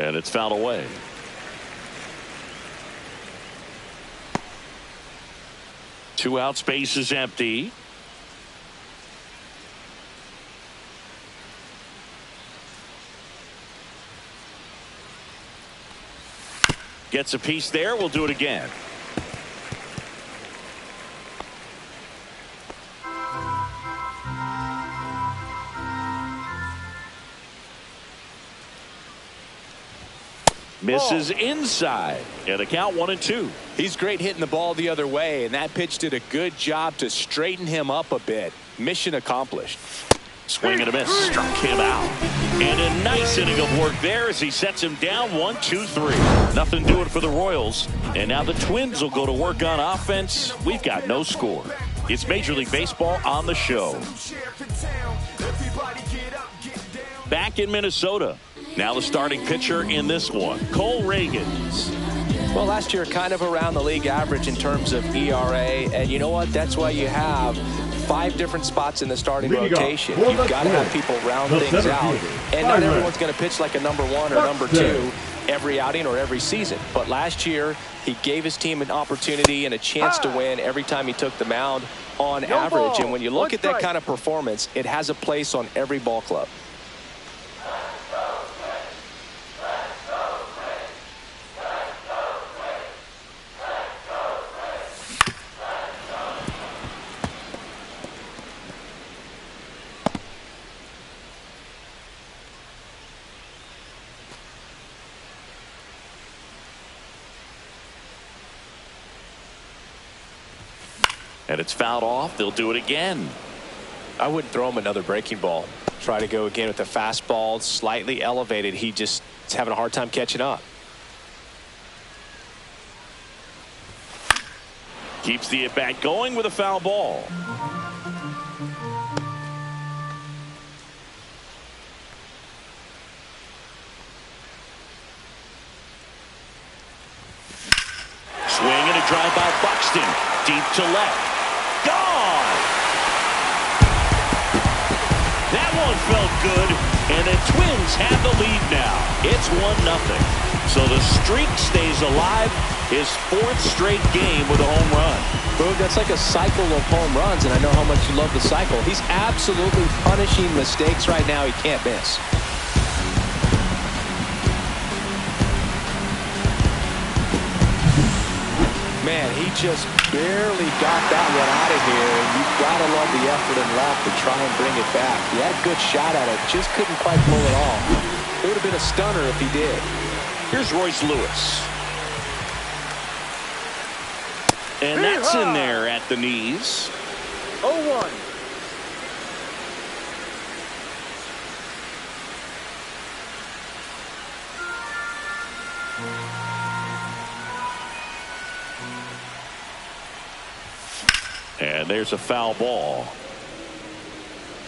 And it's fouled away. Two outs, base is empty. Gets a piece there. We'll do it again. Misses inside. And a count 1-2. He's great hitting the ball the other way, and that pitch did a good job to straighten him up a bit. Mission accomplished. Swing and a miss. Struck him out. And a nice inning of work there as he sets him down 1-2-3. Nothing doing for the Royals. And now the Twins will go to work on offense. We've got no score. It's Major League Baseball on the show. Back in Minnesota. Now the starting pitcher in this one, Cole Reagans. Well, last year kind of around the league average in terms of ERA. And you know what? That's why you have 5 different spots in the starting rotation. You've got to have people round things out. And not everyone's going to pitch like a number 1 or number 2 every outing or every season. But last year, he gave his team an opportunity and a chance to win every time he took the mound on average. And when you look at that kind of performance, it has a place on every ball club. And it's fouled off. They'll do it again. I wouldn't throw him another breaking ball. Try to go again with the fastball, slightly elevated. He just is having a hard time catching up. Keeps the at-bat going with a foul ball. Swing and a drive by Buxton. Deep to left. Gone! That one felt good, and the Twins have the lead now. It's 1-0. So the streak stays alive. His 4th straight game with a home run. Boog, that's like a cycle of home runs, and I know how much you love the cycle. He's absolutely punishing mistakes right now he can't miss. Man, he just barely got that one out of here, and you've got to love the effort and left to try and bring it back. He had a good shot at it, just couldn't quite pull it off. It would have been a stunner if he did. Here's Royce Lewis. And that's in there at the knees. 0-1. And there's a foul ball.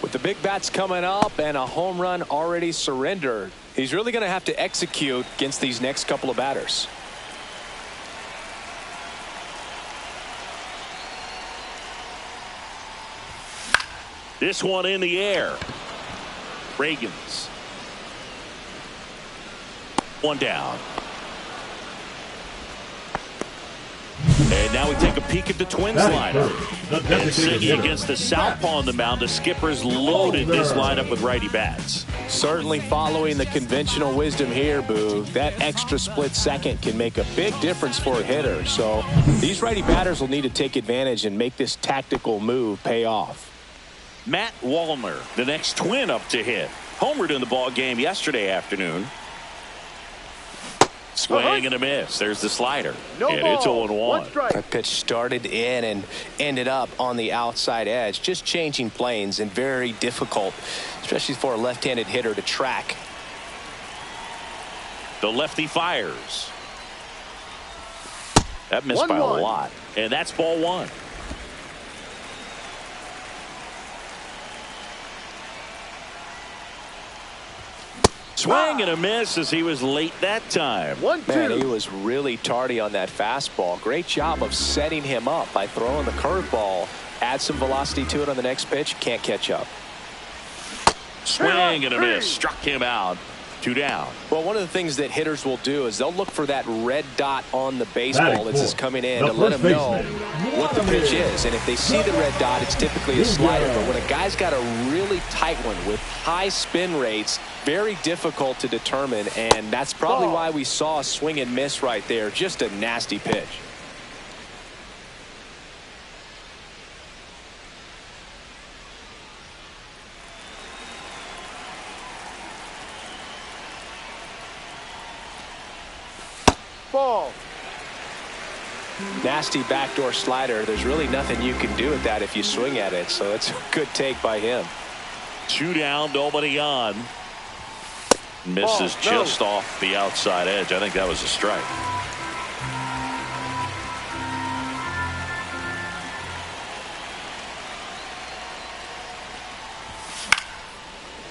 With the big bats coming up and a home run already surrendered, he's really going to have to execute against these next couple of batters. This one in the air. Reagans. One down. And now we take a peek at the Twins lineup. And singing against the southpaw on the mound, the skipper's loaded this lineup with righty bats. Certainly following the conventional wisdom here, Boo. That extra split second can make a big difference for a hitter. So these righty batters will need to take advantage and make this tactical move pay off. Matt Wallner, the next Twin up to hit. Homered in the ball game yesterday afternoon. Swing and a miss. There's the slider. And it's 0-1. That pitch started in and ended up on the outside edge. Just changing planes and very difficult, especially for a left-handed hitter to track. The lefty fires. That missed by a lot. And that's ball 1. Swing and a miss as he was late that time. 1-2. Man, he was really tardy on that fastball. Great job of setting him up by throwing the curveball. Add some velocity to it on the next pitch. Can't catch up. Swing and a miss. Struck him out. 2 down. Well, one of the things that hitters will do is they'll look for that red dot on the baseball that's just coming in to let them know what the pitch is. And if they see the red dot, it's typically a slider. But when a guy's got a really tight one with high spin rates, very difficult to determine. And that's probably why we saw a swing and miss right there. Just a nasty pitch. Ball. Nasty backdoor slider. There's really nothing you can do with that if you swing at it. So it's a good take by him. 2 down, nobody on. Misses just off the outside edge. I think that was a strike.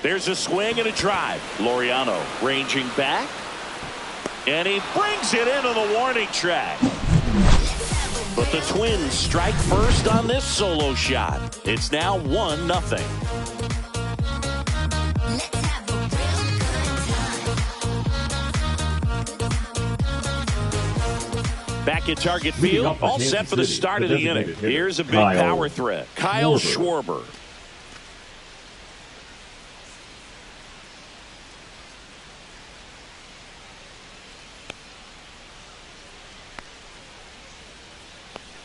There's a swing and a drive. Laureano ranging back. And he brings it into the warning track. But the Twins strike first on this solo shot. It's now 1-0. Back at Target Field, all set for the start of the inning. Here's a big power threat. Kyle Schwarber.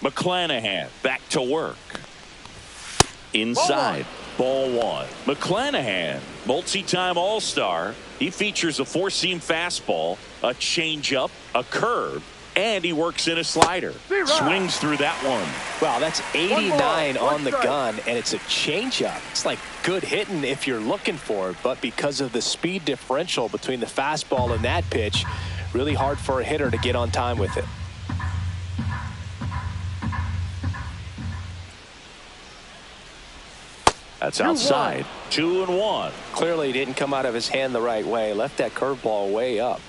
McClanahan back to work. Inside. Ball 1. McClanahan, multi-time All-Star. He features a 4-seam fastball, a changeup, a curve, and he works in a slider. Swings through that one. Wow, that's 89 on the gun, and it's a changeup. It's like good hitting if you're looking for it, but because of the speed differential between the fastball and that pitch, really hard for a hitter to get on time with it. That's outside. 2-1. Clearly didn't come out of his hand the right way. Left that curveball way up.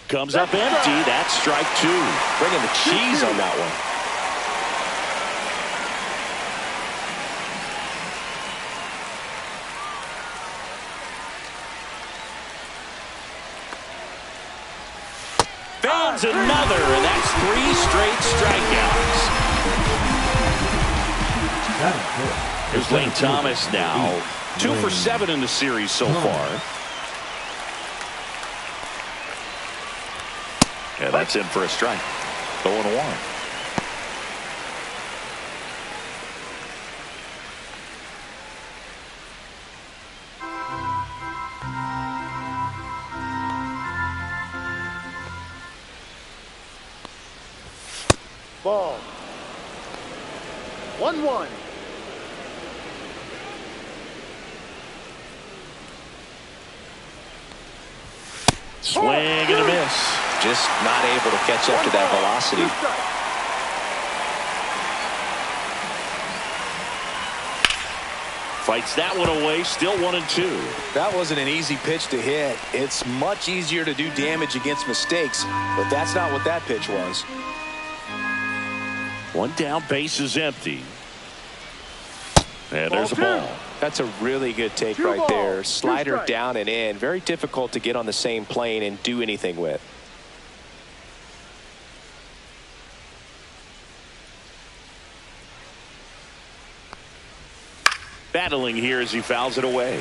Comes up empty. That's strike 2. Bringing the cheese on that one. Fans another, and that's 3 straight strikeouts. Here's Lane Thomas now. 2 for 7 in the series so far. Yeah, that's in for a strike. 0-1. Ball. 1-1. Swing and a miss. Just not able to catch up to that velocity. Fights that one away. Still 1-2. That wasn't an easy pitch to hit. It's much easier to do damage against mistakes, but that's not what that pitch was. 1 down, base is empty. And there's a ball. That's a really good take right there. Slider down and in. Very difficult to get on the same plane and do anything with. Battling here as he fouls it away.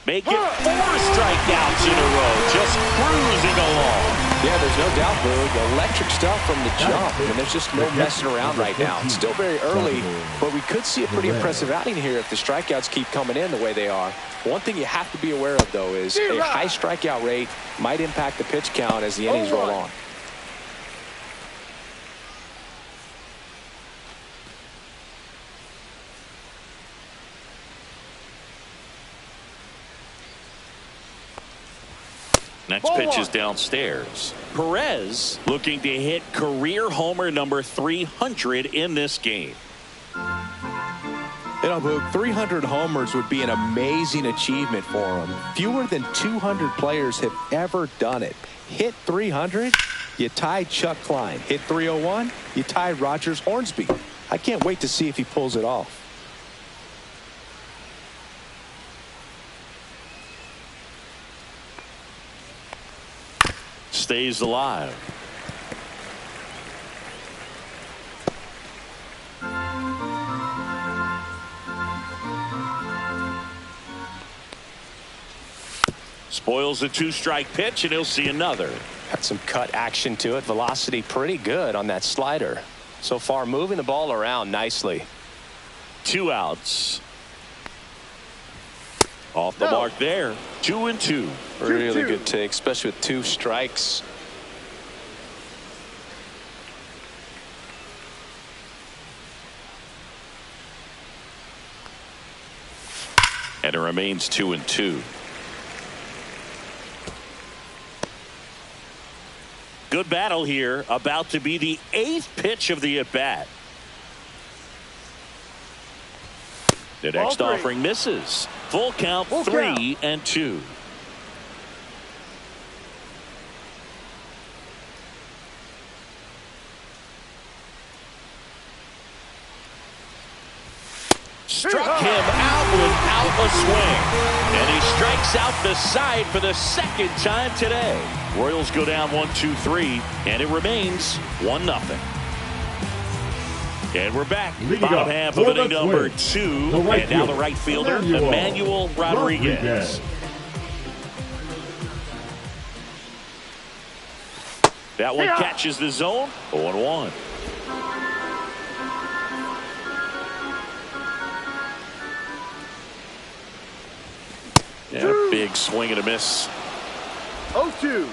Make it 4 strikeouts in a row. Just cruising along. Yeah, there's no doubt, Boog. Electric stuff from the jump. And there's just no messing around right now. It's still very early, but we could see a pretty impressive outing here if the strikeouts keep coming in the way they are. One thing you have to be aware of, though, is a high strikeout rate might impact the pitch count as the innings roll on. Next pitch is downstairs. Perez looking to hit career homer number 300 in this game. You know, Boog, 300 homers would be an amazing achievement for him. Fewer than 200 players have ever done it. Hit 300, you tied Chuck Klein. Hit 301, you tied Rogers Hornsby. I can't wait to see if he pulls it off. Stays alive. Spoils the 2-strike pitch, and he'll see another. Got some cut action to it. Velocity pretty good on that slider. So far, moving the ball around nicely. 2 outs. Off the mark there. 2-2. Really good take, especially with 2 strikes. And it remains 2-2. Good battle here. About to be the 8th pitch of the at-bat. The next offering misses. Full count, 3-2. Struck him out without a swing. And he strikes out the side for the 2nd time today. Royals go down 1-2-3, and it remains 1-0. And we're back. Bottom half of inning number 2. And now the right fielder, Emmanuel Rodriguez. That one catches the zone. 0-1. Yeah, big swing and a miss. 0-2.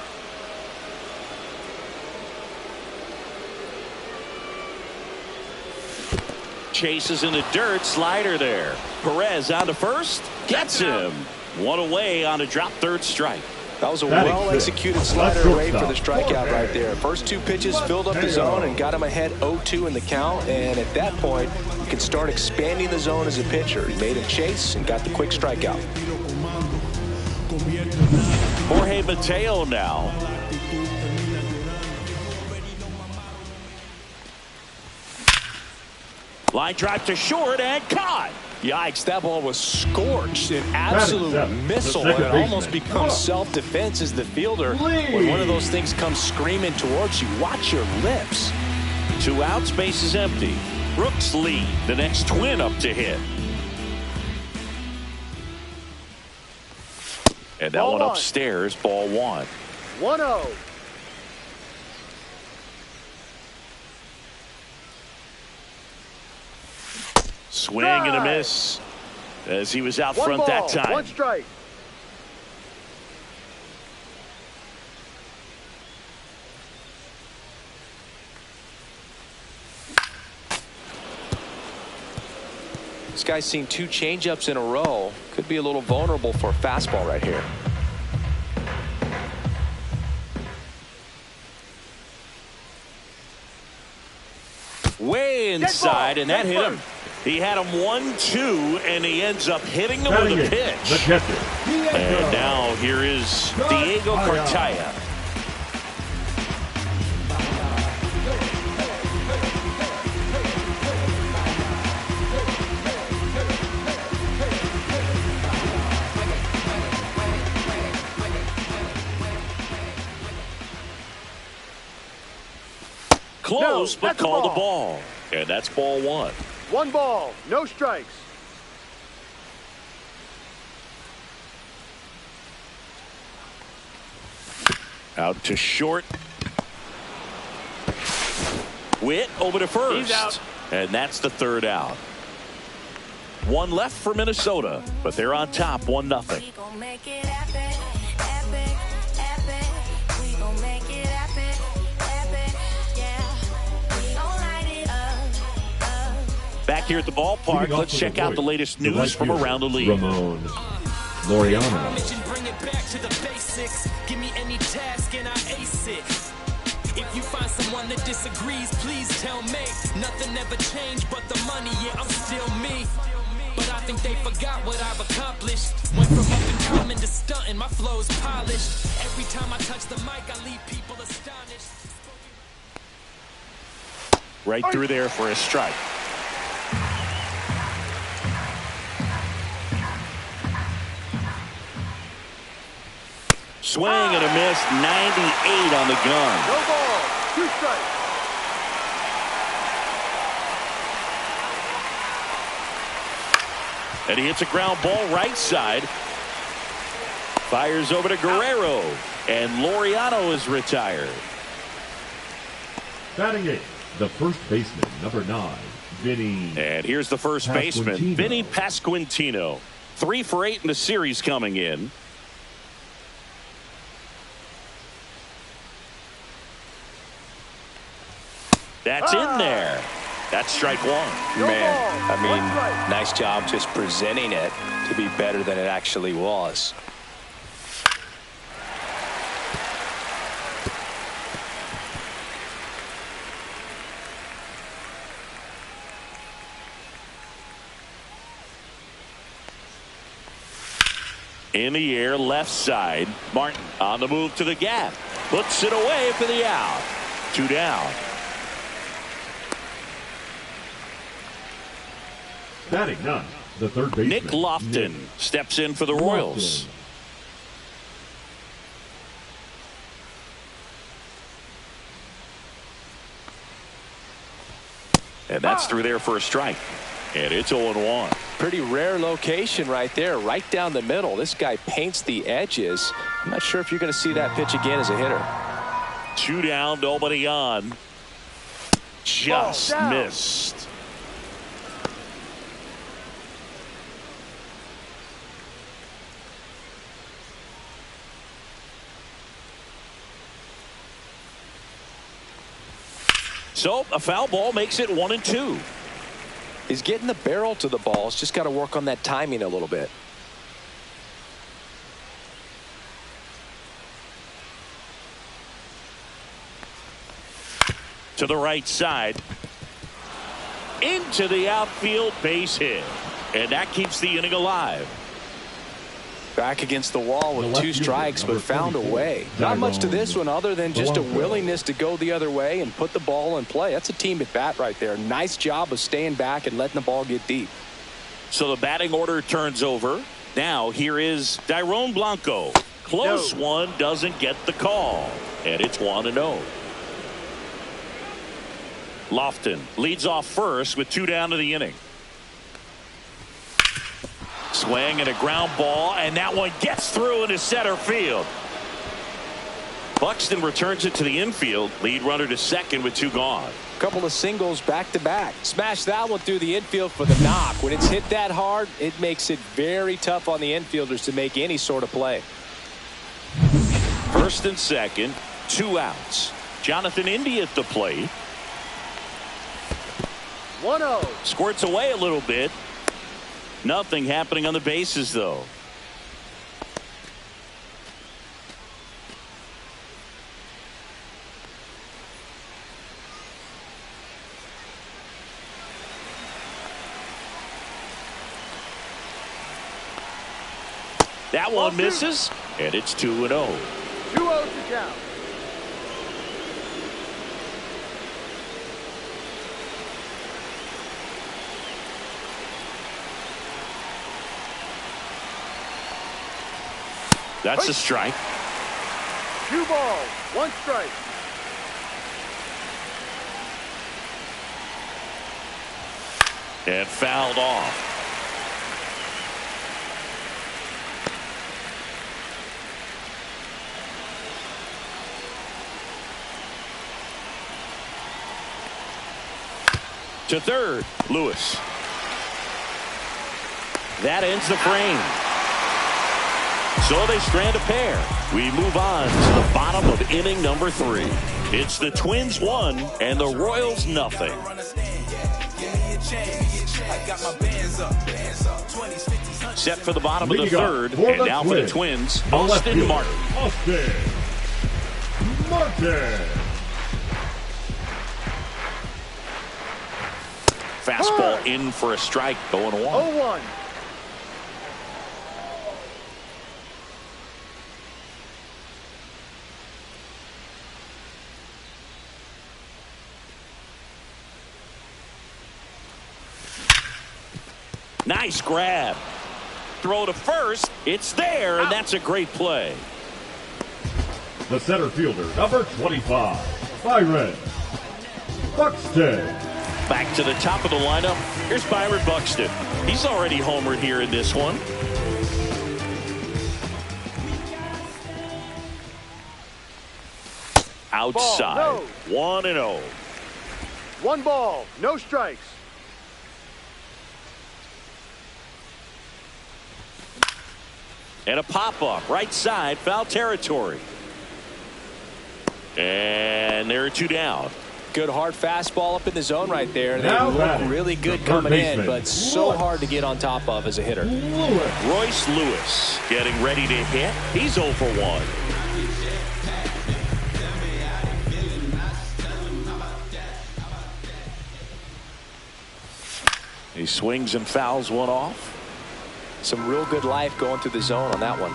Chases in the dirt. Slider there. Perez on to first. Gets him. One away on a drop, 3rd strike. That was a well-executed slider away for the strikeout right there. First 2 pitches filled up the zone and got him ahead 0-2 in the count. And at that point, you can start expanding the zone as a pitcher. He made a chase and got the quick strikeout. Jorge Mateo now. Line drive to short and caught. Yikes, that ball was scorched. An absolute missile, and it almost becomes self-defense as the fielder. When one of those things comes screaming towards you, watch your lips. 2 outs, base is empty. Brooks lead. The next Twin up to hit. And that one upstairs, ball 1. 1-0. Swing and a miss as he was out front that time. 1 strike. This guy's seen 2 changeups in a row. Could be a little vulnerable for a fastball right here. Way inside, and that hit him. He had him 1-2, and he ends up hitting him with a pitch. And now here is Diego Cartaya. Close, but called the ball. And that's ball 1. 1 ball, no strikes. Out to short. Witt over to first. He's out. And that's the 3rd out. 1 left for Minnesota, but they're on top 1-0. Back here at the ballpark, let's check out the latest news from around the league. Ramon Laureano. basics. Give me any task and I ace it. If you find someone that disagrees, please tell me. Nothing ever changed but the money, yeah, I'm still me. But I think they forgot what I've accomplished. Went from up and coming to stunting, my flow's polished. Every time I touch the mic, I leave people astonished. Right through there for a strike. Swing and a miss, 98 on the gun. No ball, 2 strikes. And he hits a ground ball right side. Fires over to Guerrero. And Laureano is retired. Batting 8, the first baseman, number 9, Vinny. And here's the first baseman, Vinny Pasquantino. 3 for 8 in the series coming in. That's in there. That's strike 1. Man, I mean, nice job just presenting it to be better than it actually was. In the air, left side. Martin on the move to the gap. Puts it away for the out. 2 down. Batting 9, the third baseman, Nick Lofton steps in for the Royals. And that's through there for a strike. And it's 0-1. Pretty rare location right there, right down the middle. This guy paints the edges. I'm not sure if you're going to see that pitch again as a hitter. 2 down, nobody on. Just missed. So a foul ball makes it 1-2. He's getting the barrel to the ball. It's just got to work on that timing a little bit. To the right side. Into the outfield, base hit. And that keeps the inning alive. Back against the wall with 2 strikes, but found a way. Not much to this one other than just a willingness to go the other way and put the ball in play. That's a team at bat right there. Nice job of staying back and letting the ball get deep. So the batting order turns over. Now here is Dairon Blanco. Close one, doesn't get the call. And it's 1-0. Lofton leads off first with 2 down to the inning. Swing and a ground ball, and that one gets through into center field. Buxton returns it to the infield. Lead runner to second with 2 gone. Couple of singles back to back. Smash that one through the infield for the knock. When it's hit that hard, it makes it very tough on the infielders to make any sort of play. First and second, 2 outs. Jonathan India at the plate. 1-0. Squirts away a little bit. Nothing happening on the bases, though. That one misses, and it's 2-0. 2-0 to count. That's a strike. 2 balls, 1 strike. And fouled off. To third, Lewis. That ends the frame. So they strand a pair. We move on to the bottom of inning number 3. It's the Twins 1 and the Royals nothing. set for the bottom of the third. And now for the Twins, Austin Martin. Austin Martin. Fastball in for a strike, 0-1. 0-1. Nice grab. Throw to first. It's there, and that's a great play. The center fielder, number 25, Byron Buxton. Back to the top of the lineup. Here's Byron Buxton. He's already homered here in this one. Outside. 1-0. 1 ball, no strikes. And a pop-up, right side, foul territory. And there are 2 down. Good hard fastball up in the zone right there. They look really good coming in, but so hard to get on top of as a hitter. Royce Lewis getting ready to hit. He's 0 for 1. He swings and fouls one off. Some real good life going through the zone on that one.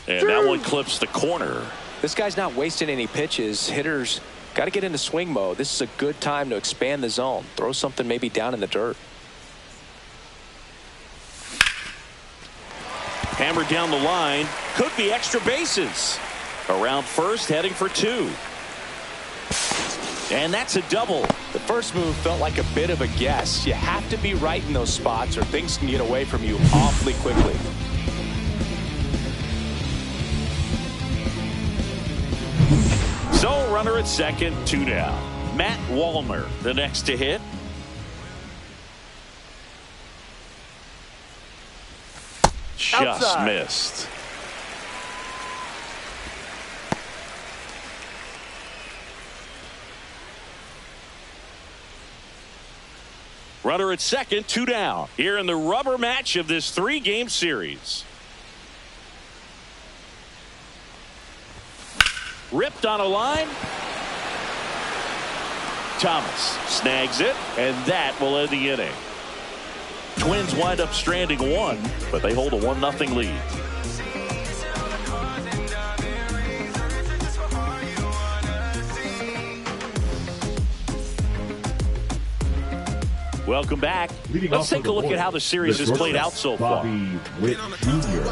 And that one clips the corner. This guy's not wasting any pitches. Hitters got to get into swing mode. This is a good time to expand the zone. Throw something maybe down in the dirt. Hammered down the line. Could be extra bases. Around first, heading for 2. And that's a double. The first move felt like a bit of a guess. You have to be right in those spots or things can get away from you awfully quickly. So runner at second, 2 down. Matt Wallner, the next to hit. Just Outside. missed. Runner at second, 2 down. Here in the rubber match of this 3-game series. Ripped on a line. Thomas snags it, and that will end the inning. Twins wind up stranding 1, but they hold a 1-0 lead. Welcome back. Let's take a look at how the series has played out so far. Bobby Witt Jr.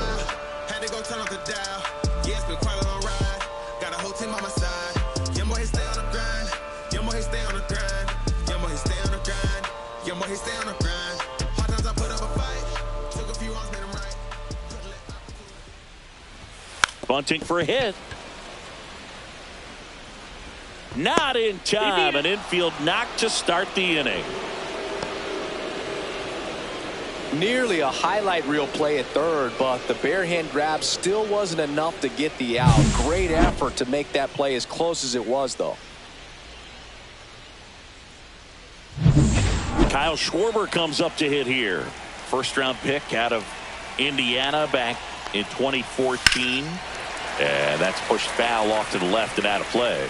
Bunting for a hit. Not in time. An infield knock to start the inning. Nearly a highlight reel play at third, but the bare hand grab still wasn't enough to get the out. Great effort to make that play as close as it was, though. Kyle Schwarber comes up to hit here. First round pick out of Indiana back in 2014. And that's pushed foul off to the left and out of play.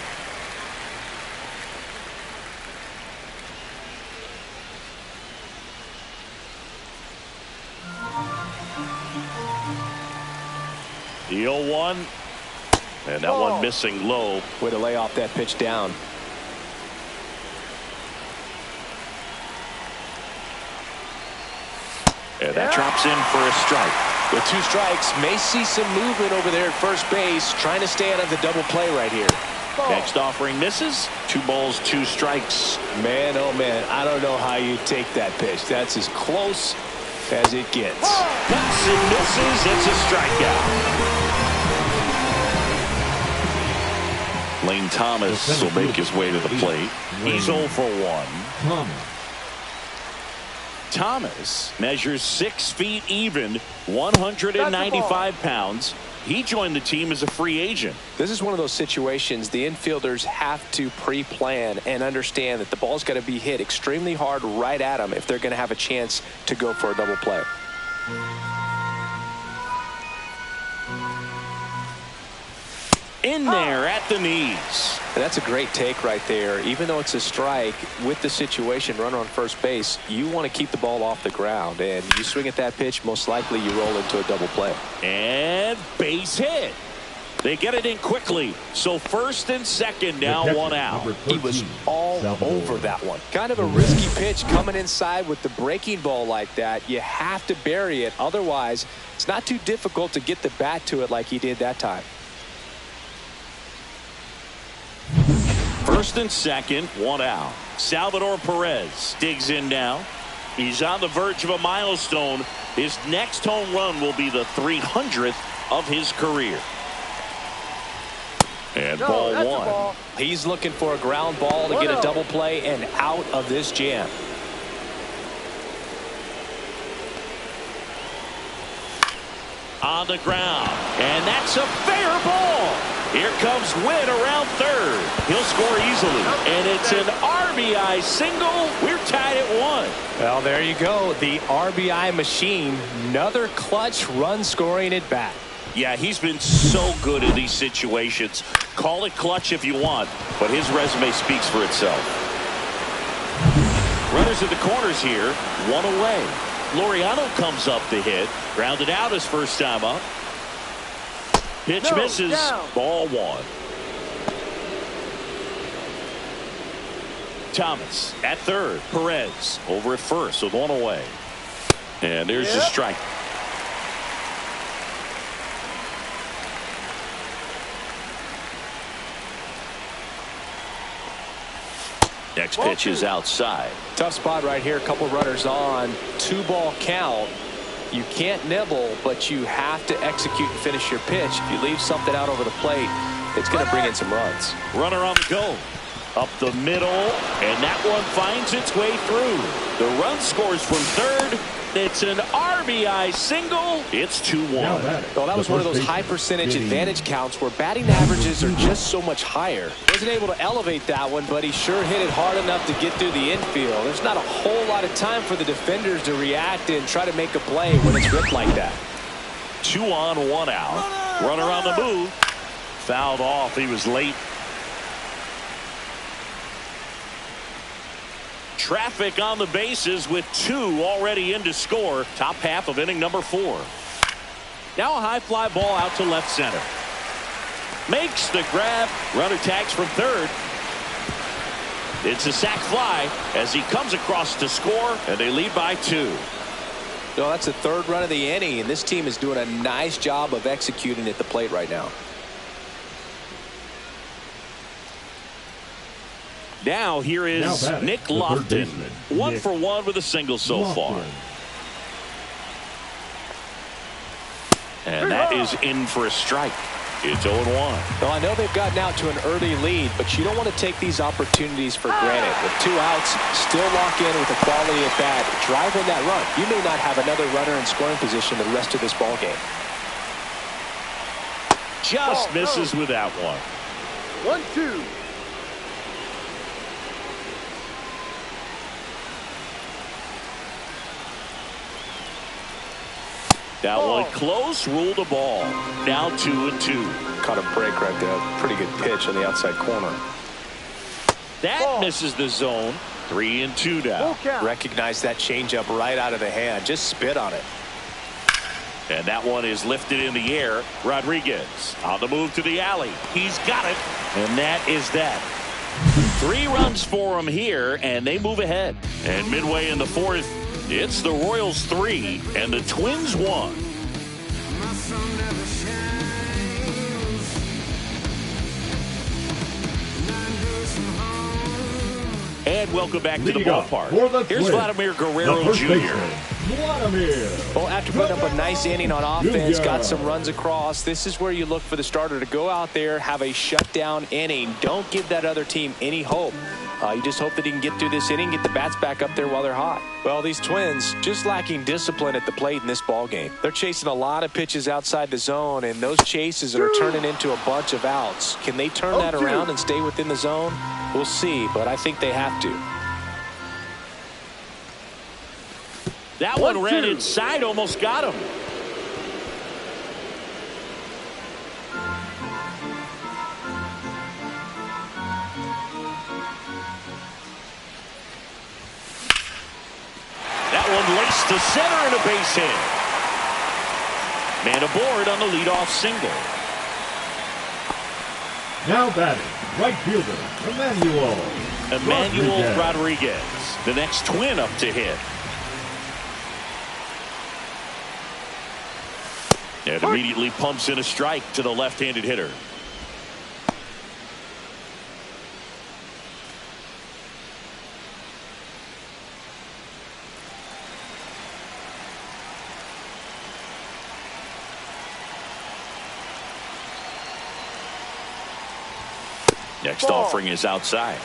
The 0-1. And that one missing low. Way to lay off that pitch down. And that drops in for a strike. With 2 strikes, may see some movement over there at first base, trying to stay out of the double play right here. Next offering misses. 2 balls, 2 strikes. Man, oh man, I don't know how you take that pitch. That's as close as it gets. Cuts and misses. It's a strikeout. Lane Thomas will make his way to the plate. He's 0 for 1. Thomas measures 6 feet even, 195 pounds. He joined the team as a free agent. This is one of those situations the infielders have to pre-plan and understand that the ball's got to be hit extremely hard right at them if they're going to have a chance to go for a double play. In there at the knees. And that's a great take right there. Even though it's a strike, with the situation, runner on first base, you want to keep the ball off the ground. And you swing at that pitch, most likely you roll into a double play. And base hit. They get it in quickly. So first and second, now one out. He was all over that one. Kind of a risky pitch coming inside with the breaking ball like that. You have to bury it. Otherwise, it's not too difficult to get the bat to it like he did that time. First and second, one out. Salvador Perez digs in now. He's on the verge of a milestone. His next home run will be the 300th of his career. And ball one. He's looking for a ground ball to get a double play and out of this jam. On the ground. And that's a fair ball. Here comes Wynn around third. He'll score easily. And it's an RBI single. We're tied at 1. Well, there you go. The RBI machine. Another clutch run scoring at bat. Yeah, he's been so good in these situations. Call it clutch if you want, but his resume speaks for itself. Runners at the corners here. One away. Laureano comes up to hit. Grounded out his first time up. Pitch misses. Ball one. Thomas at third. Perez over at first with one away. And there's the strike. Next pitch is outside. Tough spot right here. A couple runners on. 2-ball count. You can't nibble, but you have to execute and finish your pitch. If you leave something out over the plate, it's going to bring in some runs. Runner on the go. Up the middle, and that one finds its way through. The run scores from third. It's an RBI single. It's 2-1. Well, that was one of those high percentage advantage counts where batting averages are just so much higher. Wasn't able to elevate that one, but he sure hit it hard enough to get through the infield. There's not a whole lot of time for the defenders to react and try to make a play when it's ripped like that. 2 on, 1 out. Runner on the move. Fouled off. He was late. Traffic on the bases with 2 already in to score. Top half of inning number 4. Now a high fly ball out to left center. Makes the grab. Runner tags from third. It's a sac fly as he comes across to score, and they lead by 2. Well, that's the 3rd run of the inning, and this team is doing a nice job of executing at the plate right now. Now here is Nick Lofton. 1 for 1 with a single so far. And that is in for a strike. It's 0-1. Well, I know they've gotten out to an early lead, but you don't want to take these opportunities for granted. With 2 outs, still lock in with a quality at bat, drive in that run. You may not have another runner in scoring position the rest of this ball game. Just misses with that one. 1-2. That one close, ruled a ball. Now 2-2. Caught a break right there. Pretty good pitch on the outside corner. That misses the zone. 3-2 now. Recognize that changeup right out of the hand. Just spit on it. And that one is lifted in the air. Rodriguez on the move to the alley. He's got it. And that is that. 3 runs for him here, and they move ahead. And midway in the 4th, it's the Royals 3 and the Twins 1. And welcome back to the ballpark. Here's Vladimir Guerrero Jr. Well, after putting up a nice inning on offense, got some runs across, this is where you look for the starter to go out there, have a shutdown inning. Don't give that other team any hope. You just hope that he can get through this inning, get the bats back up there while they're hot. Well, these Twins just lacking discipline at the plate in this ball game. They're chasing a lot of pitches outside the zone, and those chases are turning into a bunch of outs. Can they turn that around and stay within the zone? We'll see, but I think they have to. That one ran inside, almost got him. Laced to center and a base hit. Man aboard on the leadoff single. Now batting, right fielder, Emmanuel Rodriguez. The next Twin up to hit. And immediately pumps in a strike to the left-handed hitter. Next offering is outside.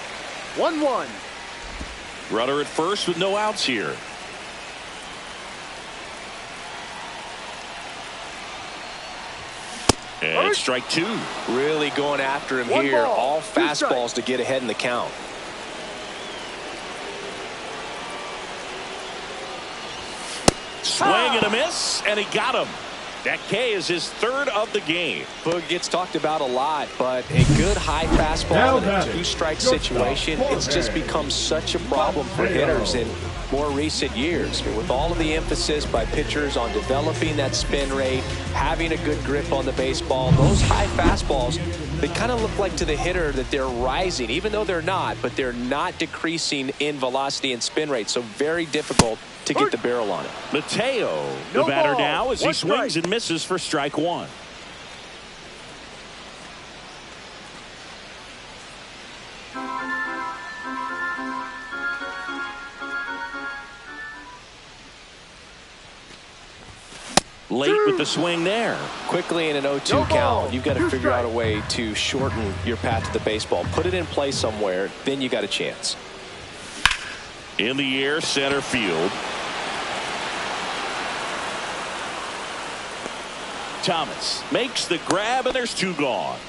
1-1. Runner at first with no outs here. And it's strike two. Really going after him here. All fastballs to get ahead in the count. Swing and a miss, and he got him. That K is his third of the game. Boog gets talked about a lot, but a good high fastball in a two-strike situation, it's just become such a problem for hitters in more recent years. With all of the emphasis by pitchers on developing that spin rate, having a good grip on the baseball, those high fastballs, they kind of look like to the hitter that they're rising, even though they're not, but they're not decreasing in velocity and spin rate. So very difficult to get the barrel on it. Mateo, the batter now, as he swings and misses for strike one. Late with the swing there. Quickly in an 0-2 count, you've got to figure out a way to shorten your path to the baseball. Put it in play somewhere, then you got a chance. In the air, center field. Thomas makes the grab, and there's two gone.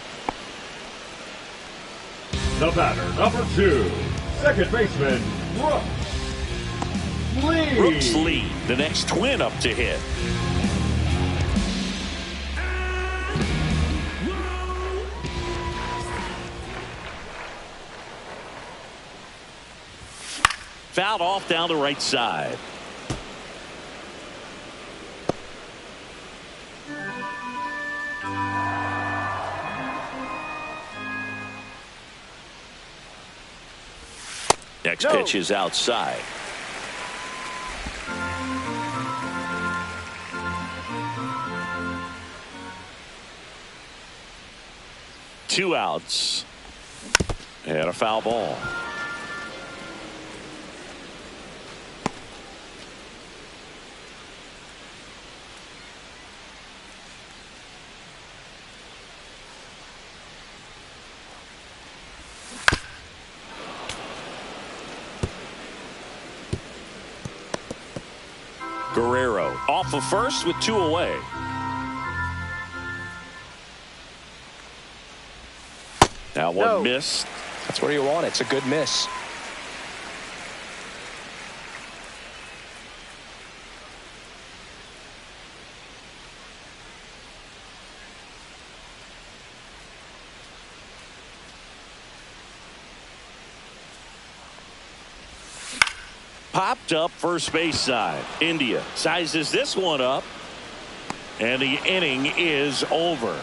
The batter, number 2, second baseman, Brooks Lee, the next Twin up to hit. Fouled off down the right side. Next pitch is outside. Two outs and a foul ball. Guerrero off of first with two away. Now one missed. That's where you want it. It's a good miss. Popped up first base side. India sizes this one up, and the inning is over.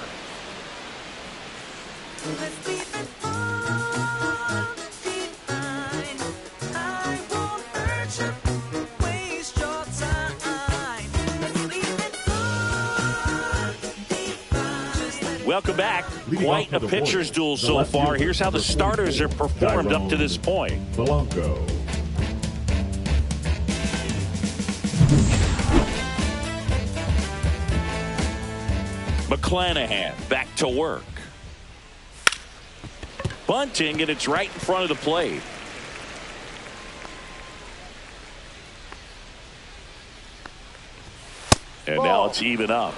Welcome back. Quite a pitcher's duel so far. Here's how the starters are performed up to this point. Blanco. McClanahan back to work. Bunting, and it's right in front of the plate. And now it's even up.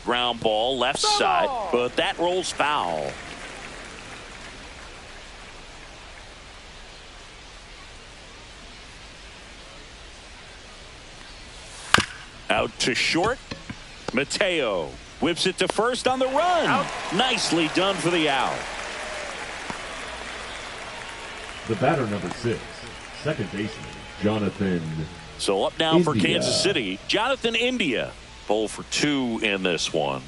Ground ball left side, but that rolls foul. Out to short. Mateo whips it to first on the run. Out. Nicely done for the out. The batter, number 6, second baseman, Jonathan. So up now for Kansas City, Jonathan India. 0 for 2 in this one.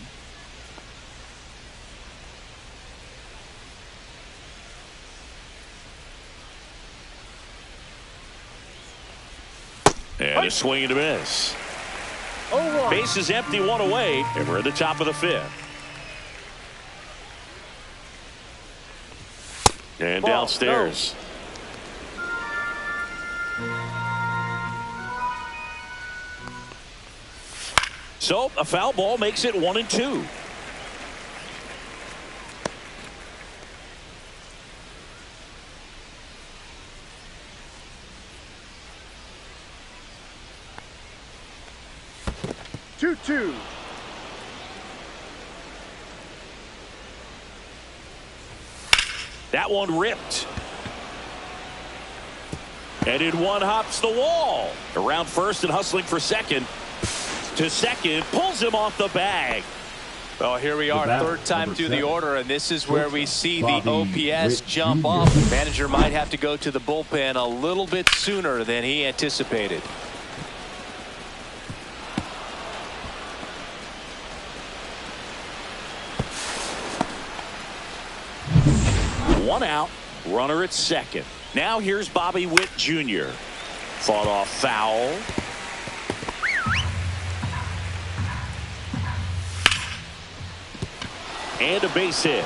And a swing and a miss. Base is empty, 1 away, and we're at the top of the 5th. And downstairs. So a foul ball makes it 1-2. Two. That one ripped. And in one hops the wall. Around first and hustling for second. To second, pulls him off the bag. Well, here we are, third time through the order, and this is where we see the OPS jump up. The manager might have to go to the bullpen a little bit sooner than he anticipated. One out, runner at second. Now here's Bobby Witt Jr. Fought off foul. And a base hit.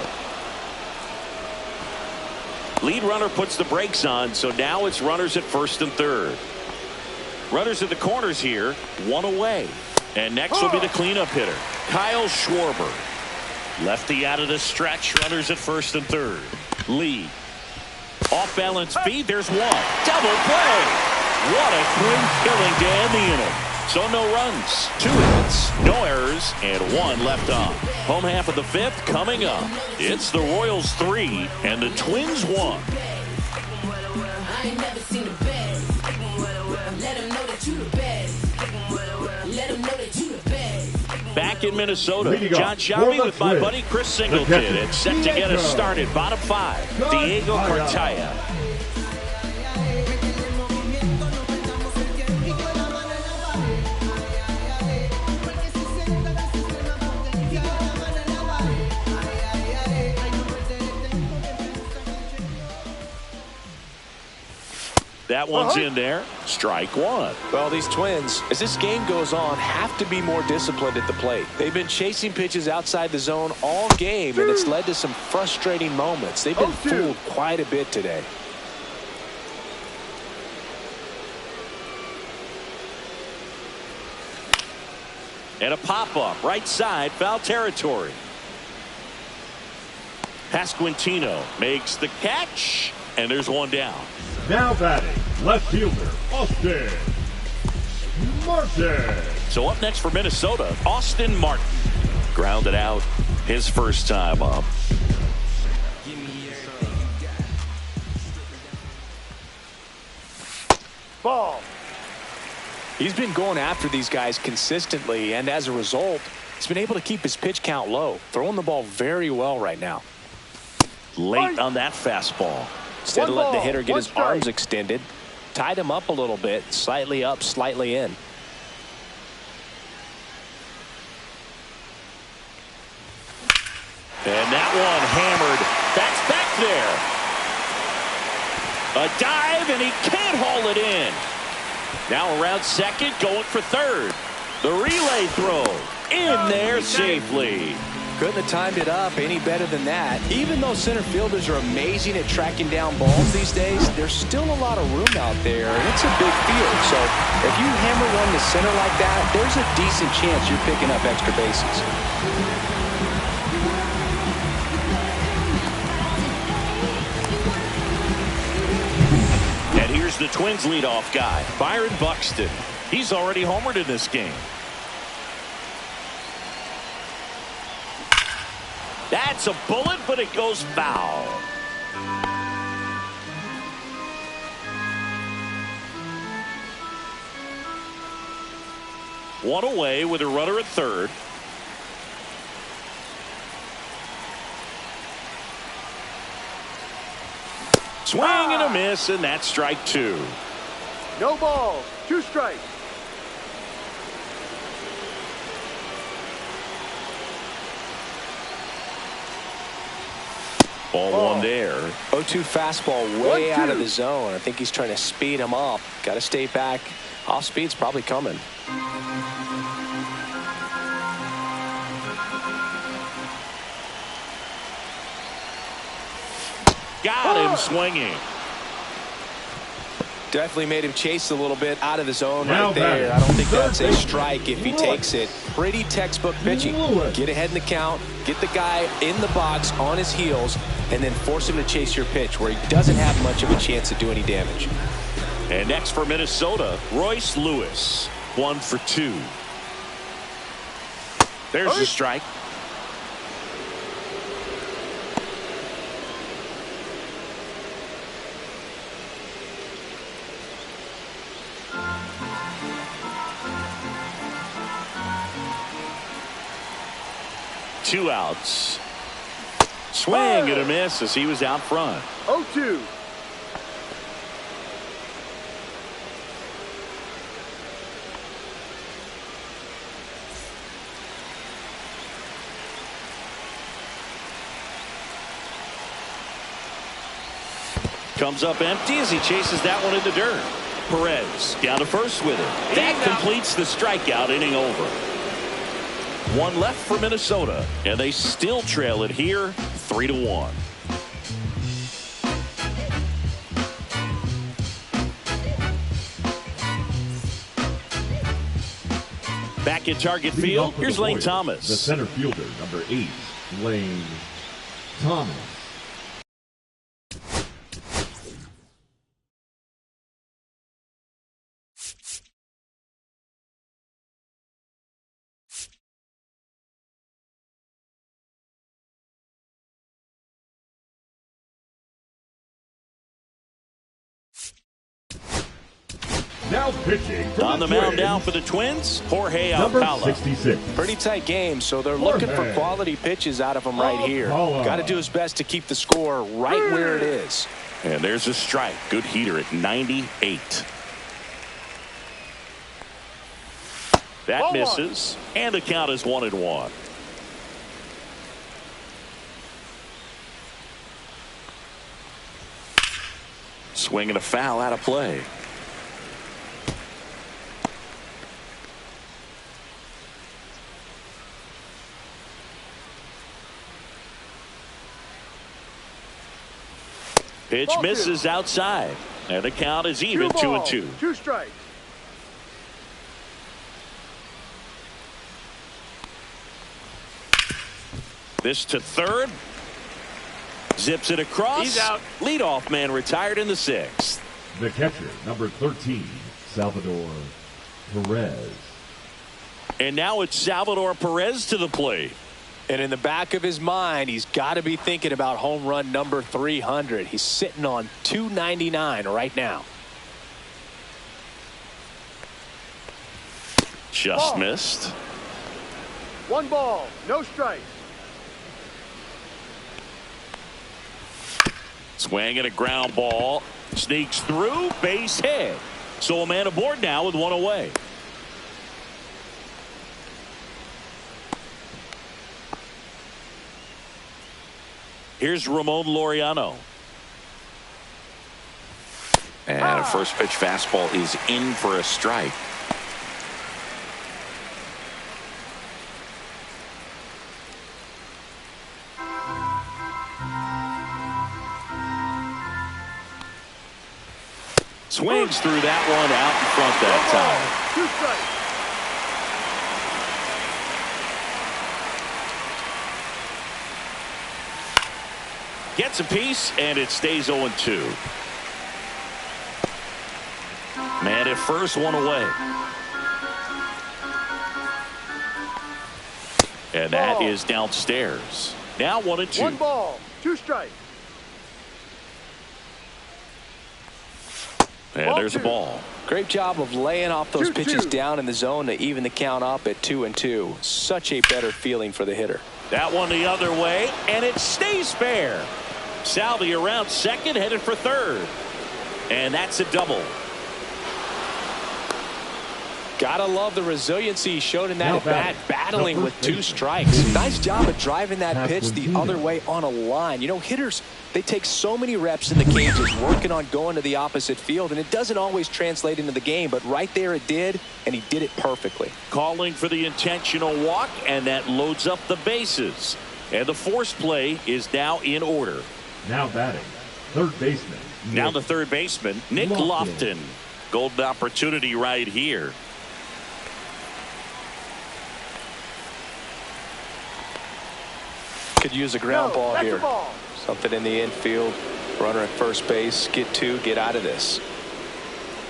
Lead runner puts the brakes on, so now it's runners at first and third. Runners at the corners here, 1 away. And next will be the cleanup hitter, Kyle Schwarber. Lefty out of the stretch, runners at first and third. Lee. Off balance feed, there's one. Double play. What a clean killing to end the inning. So no runs, 2 hits, no errors, and 1 left on. Home half of the 5th coming up. It's the Royals 3 and the Twins 1. Back in Minnesota, John Shelby with my buddy Chris Singleton. It's set to get us started. Bottom 5, Diego Cartaya. That one's in there. Strike 1. Well, these Twins, as this game goes on, have to be more disciplined at the plate. They've been chasing pitches outside the zone all game, and it's led to some frustrating moments. They've been fooled quite a bit today. And a pop-up, right side, foul territory. Pasquantino makes the catch, and there's one down. Now batting, left fielder, Austin Martin. So up next for Minnesota, Austin Martin. Grounded out his first time up. Ball. He's been going after these guys consistently, and as a result, he's been able to keep his pitch count low, throwing the ball very well right now. Late on that fastball. Instead of letting the hitter get his arms extended, tied him up a little bit, slightly up, slightly in. And that one hammered. That's back there. A dive, and he can't haul it in. Now around second, going for third. The relay throw in there safely. Couldn't have timed it up any better than that. Even though center fielders are amazing at tracking down balls these days, there's still a lot of room out there, and it's a big field. So if you hammer one to center like that, there's a decent chance you're picking up extra bases. the Twins leadoff guy, Byron Buxton. He's already homered in this game. That's a bullet, but it goes foul. One away with a runner at third. Swing and a miss, and that's strike two. No balls, 2 strikes. Ball one there. 0-2 fastball way out of the zone. I think he's trying to speed him up. Got to stay back. Off speed's probably coming. Got him swinging. Definitely made him chase a little bit out of the zone right there. I don't think that's a strike if he takes it. Pretty textbook pitching. Get ahead in the count, get the guy in the box on his heels, and then force him to chase your pitch where he doesn't have much of a chance to do any damage. And next for Minnesota, Royce Lewis. 1 for 2. There's the strike. Two outs. Swing and a miss as he was out front. 0-2. Comes up empty as he chases that one in the dirt. Perez down to first with it. That completes the strikeout inning over. One left for Minnesota, and they still trail it here 3-1. Back in target field, here's Lane Thomas. The center fielder, number 8, Lane Thomas. Now pitching on the mound now for the Twins, Jorge Alcala. Number 66. Pretty tight game, so they're looking for quality pitches out of him right here. Got to do his best to keep the score right where it is. And there's a strike. Good heater at 98. That misses, and the count is 1-1. Swing and a foul out of play. Pitch misses outside, and the count is even 2-2. 2 strikes. This to third. Zips it across. He's out. Leadoff man retired in the 6th. The catcher, number 13, Salvador Perez. And now it's Salvador Perez to the plate. And in the back of his mind, he's got to be thinking about home run number 300. He's sitting on 299 right now. Just missed. 1 ball, no strikes. Swing and a ground ball. Sneaks through, base hit. So a man aboard now with 1 away. Here's Ramon Laureano. And a first pitch fastball is in for a strike. Swings through that one out in front that time. 2 strikes. Gets a piece, and it stays 0-2. Man at first, one away. And that is downstairs. Now 1-2. 1 ball, 2 strikes. And there's a ball. Great job of laying off those 2-2. pitches down in the zone to even the count up at 2-2. Such a better feeling for the hitter. That one the other way, and it stays fair. Salvi around second, headed for third. And that's a double. Gotta love the resiliency he showed in that at bat, battling with 2 strikes. Nice job of driving that pitch the other way on a line. You know, hitters, they take so many reps in the cages working on going to the opposite field, and it doesn't always translate into the game, but right there it did, and he did it perfectly. Calling for the intentional walk, and that loads up the bases. And the force play is now in order. Now batting, third baseman. Now the third baseman, Nick Lofton. Golden opportunity right here. Could use a ground ball here. Ball. Something in the infield. Runner at first base. Get 2. Get out of this.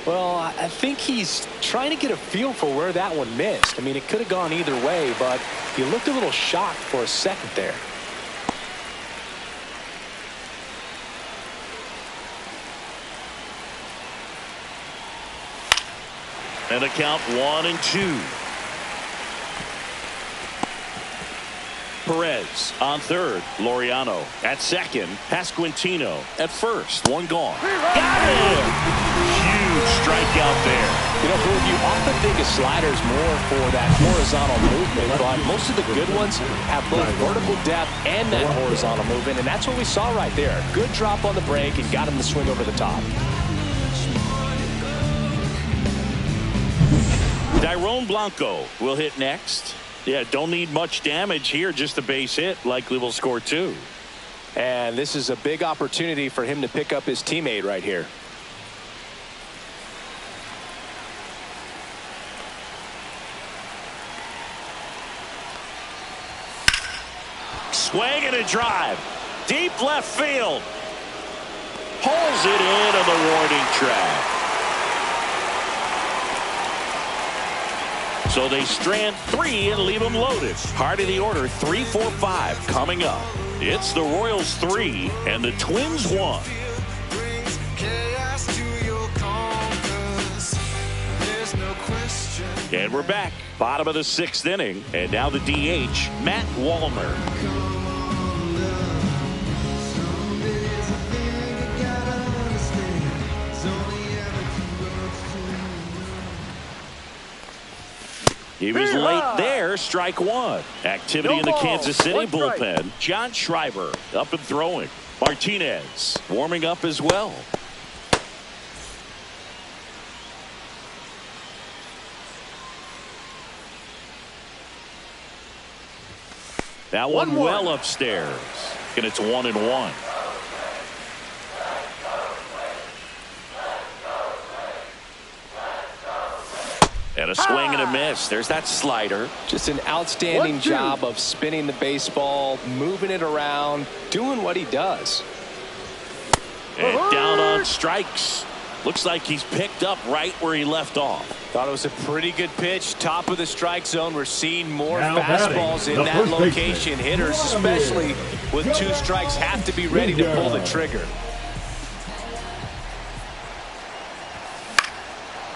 Well, I think he's trying to get a feel for where that one missed. I mean, it could have gone either way, but he looked a little shocked for a second there. And a count 1-2. Perez on third. Laureano at second. Pasquantino at first. One gone. Got him! Huge strikeout there. You know, Boone, you often think of sliders more for that horizontal movement, but most of the good ones have both vertical depth and that horizontal movement, and that's what we saw right there. Good drop on the break and got him to swing over the top. Tyrone Blanco will hit next. Yeah, don't need much damage here, just a base hit. Likely will score 2. And this is a big opportunity for him to pick up his teammate right here. Swing and a drive. Deep left field. Pulls it in on the warning track. So they strand 3 and leave them loaded. Heart of the order, 3, 4, 5 coming up. It's the Royals 3 and the Twins 1. And we're back. Bottom of the 6th inning. And now the DH, Matt Wallner. He was late there, strike 1. Activity in the Kansas City bullpen. John Schreiber up and throwing. Martinez warming up as well. That one well upstairs. And it's 1-1. And a swing and a miss. There's that slider. Just an outstanding job of spinning the baseball, moving it around, doing what he does. And down on strikes. Looks like he's picked up right where he left off. Thought it was a pretty good pitch. Top of the strike zone. We're seeing more fastballs in that location. Hitters, especially with 2 strikes, have to be ready to pull the trigger.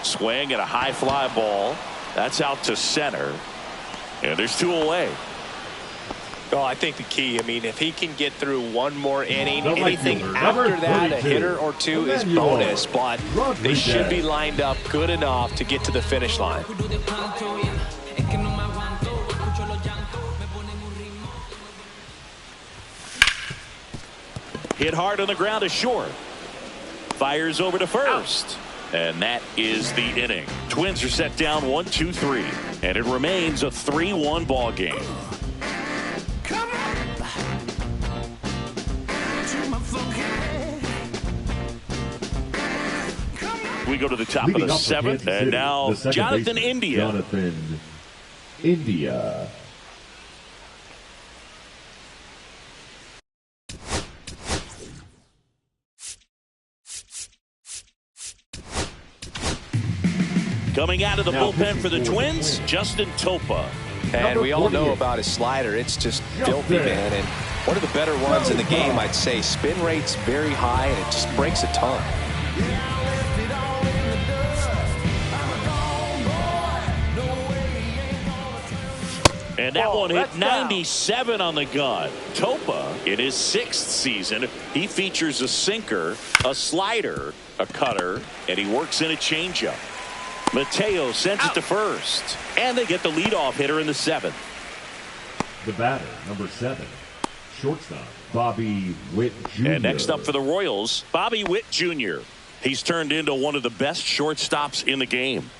Swing and a high fly ball. That's out to center. And there's 2 away. Oh, I think the key, I mean, if he can get through one more inning, anything after that, a hitter or 2 is bonus, but they should be lined up good enough to get to the finish line. Hit hard on the ground to short. Fires over to first. And that is the inning. Twins are set down 1-2-3. And it remains a 3-1 ball game. We go to the top of the 7th, and now Jonathan India. Jonathan India. Coming out of the bullpen for the Twins, Justin Topa. And we all know about his slider. It's just filthy, man. And one of the better ones in the game, I'd say. Spin rate's very high, and it just breaks a ton. And that one hit 97 on the gun. Topa, in his 6th season, he features a sinker, a slider, a cutter, and he works in a changeup. Mateo sends it to first, and they get the leadoff hitter in the 7th. The batter, number 7, shortstop, Bobby Witt Jr. And next up for the Royals, Bobby Witt Jr. He's turned into one of the best shortstops in the game.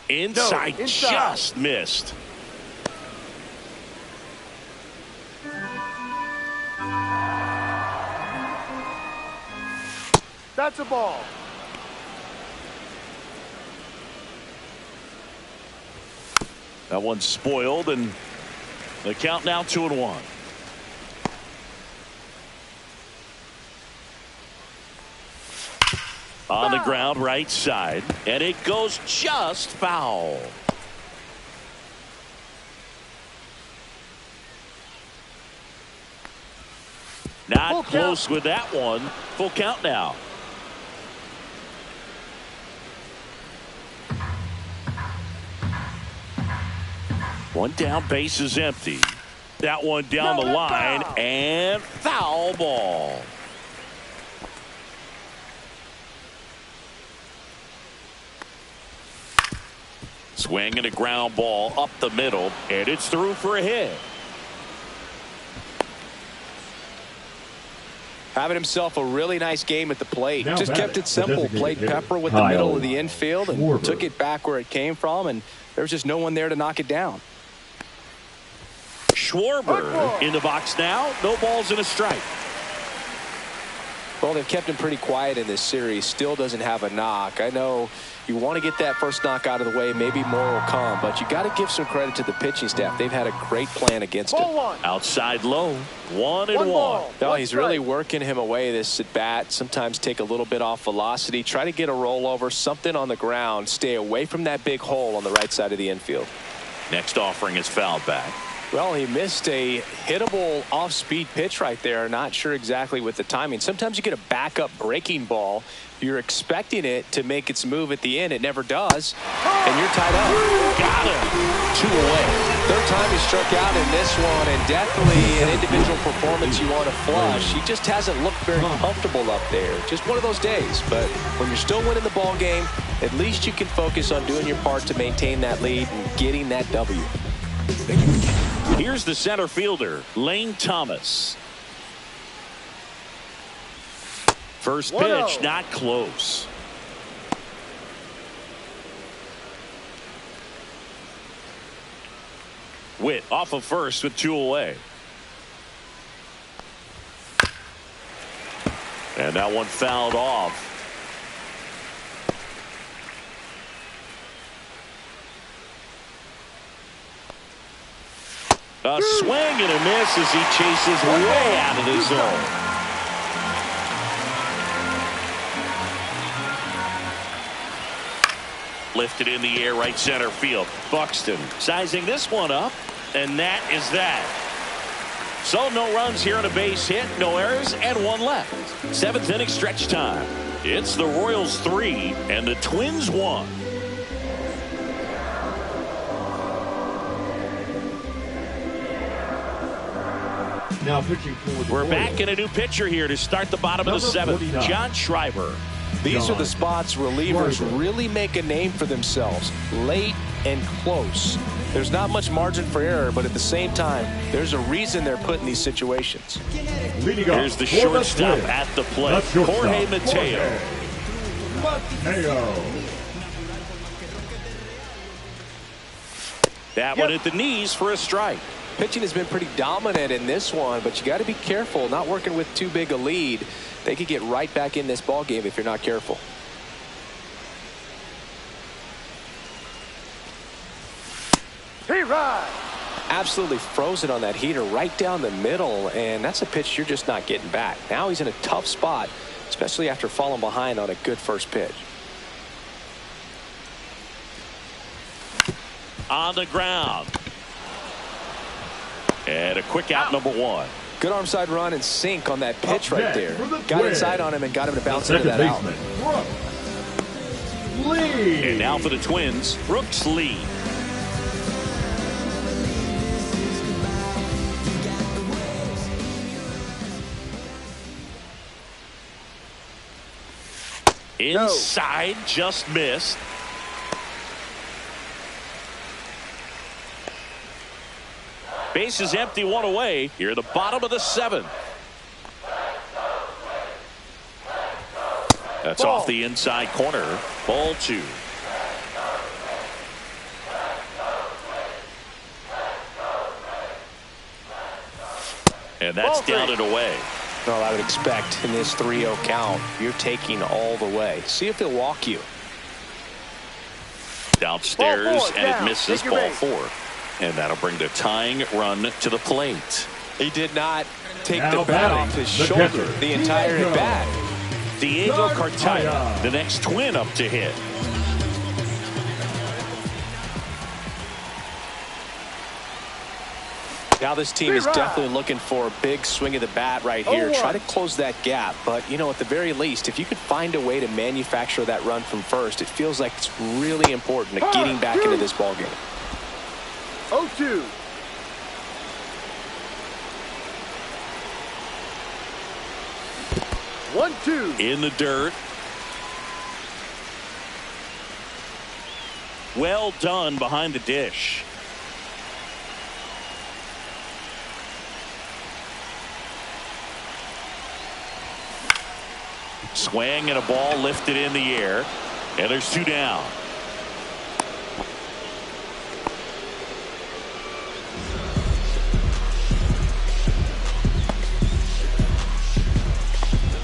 Inside, just missed. That's a ball. That one's spoiled, and the count now 2-1. On the ground, right side, and it goes just foul. Not close with that one. Full count now. One down, base is empty. That one down the line, and foul ball. Swing and a ground ball up the middle, and it's through for a hit. Having himself a really nice game at the plate. Just kept it simple. Played pepper with the middle of the infield and took it back where it came from, and there's just no one there to knock it down. Schwarber in the box now. No balls and a strike. Well, they've kept him pretty quiet in this series. Still doesn't have a knock. I know you want to get that first knock out of the way. Maybe more will come, but you got to give some credit to the pitching staff. They've had a great plan against him. Outside low, 1-1. No, he's really working him away this at bat. Sometimes take a little bit off velocity. Try to get a rollover, something on the ground. Stay away from that big hole on the right side of the infield. Next offering is fouled back. Well, he missed a hittable off-speed pitch right there. Not sure exactly with the timing. Sometimes you get a backup breaking ball. You're expecting it to make its move at the end. It never does. And you're tied up. Got him. 2 away. Third time he struck out in this one, and definitely an individual performance you want to flush. He just hasn't looked very comfortable up there. Just one of those days. But when you're still winning the ball game, at least you can focus on doing your part to maintain that lead and getting that W. Here's the center fielder, Lane Thomas. First pitch, not close. Witt off of first with 2 away. And that one fouled off. A swing and a miss as he chases way out of the zone. Lifted in the air, right center field. Buxton sizing this one up, and that is that. So no runs here on a base hit, no errors, and 1 left. 7th inning stretch time. It's the Royals 3 and the Twins 1. Now pitching for the We're Royals. back in a new pitcher here to start the bottom of the 7th. 49. John Schreiber. These are the spots relievers really make a name for themselves. Late and close. There's not much margin for error, but at the same time, there's a reason they're put in these situations. Here's the shortstop at the plate. Jorge Mateo. That one at the knees for a strike. Pitching has been pretty dominant in this one, but you got to be careful. Not working with too big a lead. They could get right back in this ball game if you're not careful. He rides. absolutely frozen on that heater right down the middle, and that's a pitch you're just not getting back. Now he's in a tough spot, especially after falling behind on a good first pitch. On the ground. And a quick out, number one. Good arm side run and sink on that pitch right there. Got inside on him and got him to bounce into that out. And now for the Twins, Brooks Lee. Inside, just missed. Base is empty, one away. Here at the bottom of the seventh. That's off the inside corner. Ball two. And that's down and away. Well, I would expect in this 3-0 count, you're taking all the way. See if he'll walk you. Downstairs, and it misses. Ball four. And that'll bring the tying run to the plate. He did not take the bat off his shoulder the entire at bat. Diego Cartaya, the next Twin up to hit. Now this team is definitely looking for a big swing of the bat right here. Try to close that gap. But, you know, at the very least, if you could find a way to manufacture that run from first, it feels like it's really important to getting back into this ballgame. 0-2. One, two. In the dirt. Well done behind the dish. Swing and a ball lifted in the air. And there's two down.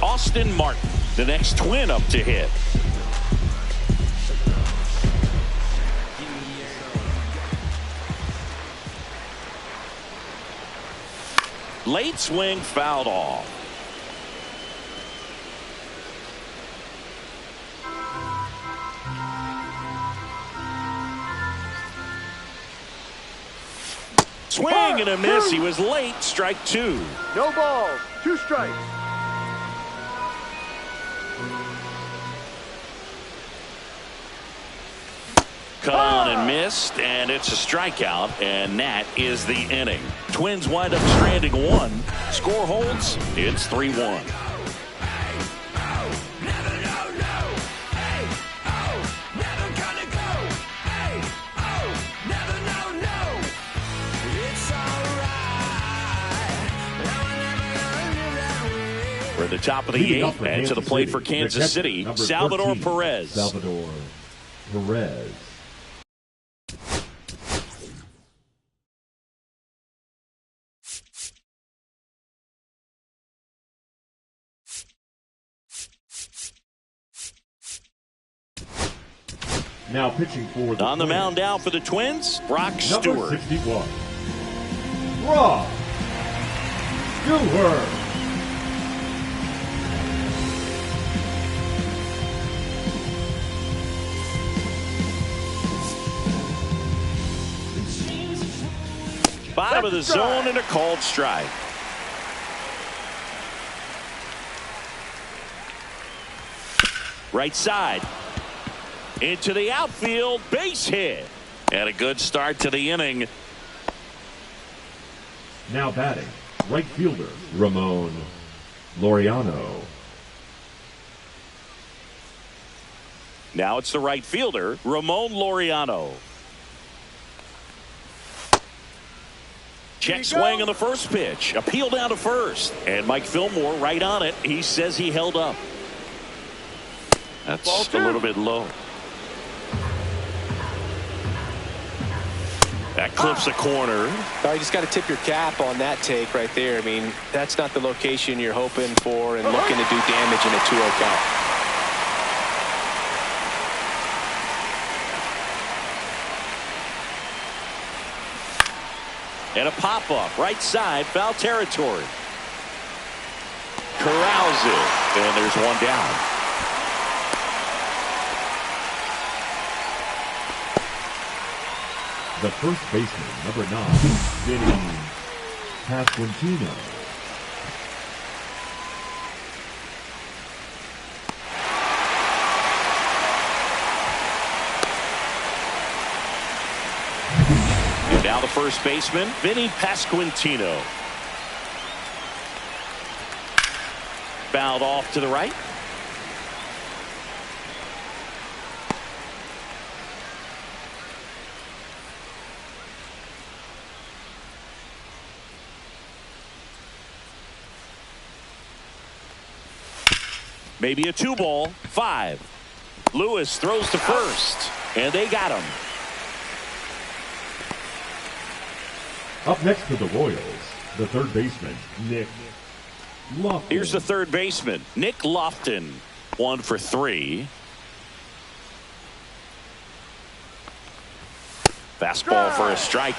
Austin Martin, the next Twin up to hit. Late swing fouled off. Swing and a miss. He was late. Strike two. No balls. 2 strikes. Cut on and missed, and it's a strikeout, and that is the inning. Twins wind up stranding one. Score holds. It's 3-1. We're at the top of the eighth, and to the plate for Kansas City, Salvador Perez. Salvador Perez. Now pitching for the on the mound now for the Twins, Brock Stewart. Number 61, Brock Stewart. Bottom of the zone and a called strike. Right side. Into the outfield, base hit. And a good start to the inning. Now batting, right fielder, Ramon Laureano. Now it's the right fielder, Ramon Laureano. Check swing on the first pitch. Appeal down to first. And Mike Fillmore right on it. He says he held up. That's a little bit low. That clips a corner. You just got to tip your cap on that take right there. I mean, that's not the location you're hoping for and looking to do damage in a 2-0 count. And a pop-up right side, foul territory. Corrals it, and there's one down. The first baseman, number 9, Vinny Pasquantino. And now the first baseman, Vinny Pasquantino. Fouled off to the right. Maybe a 2-ball, 5. Lewis throws to first, and they got him. Up next for the Royals, the third baseman, Nick Lofton. Here's the third baseman, Nick Lofton. 1 for 3. Fastball for a strike.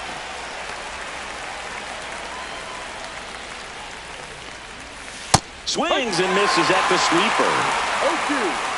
Swings and misses at the sweeper. 0-2.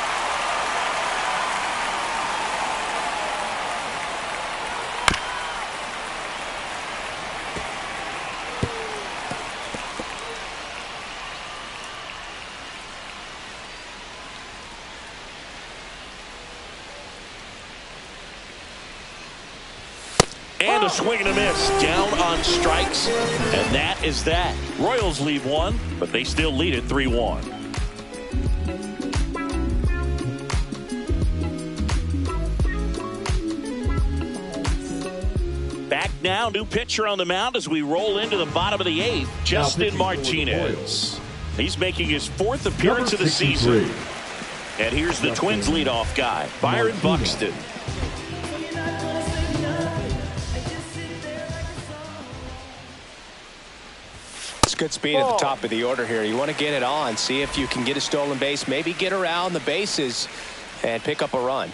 And a swing and a miss. Down on strikes. And that is that. Royals lead 1, but they still lead it 3-1. Back now, new pitcher on the mound as we roll into the bottom of the 8th. Justin Martinez. He's making his 4th appearance of the season. And here's the Twins leadoff guy, Byron Buxton. Good speed at the top of the order here. You want to get it on, see if you can get a stolen base, maybe get around the bases and pick up a run.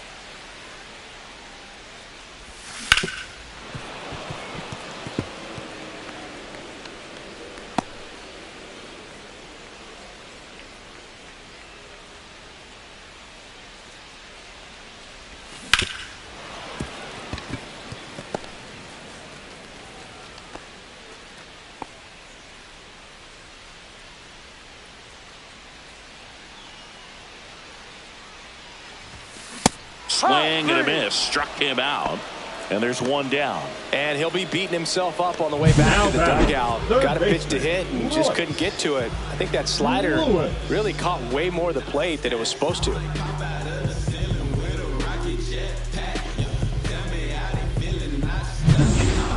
Swing and a miss. Struck him out. And there's one down. And he'll be beating himself up on the way back to the dugout. Got a pitch to hit and just couldn't get to it. I think that slider really caught way more of the plate than it was supposed to.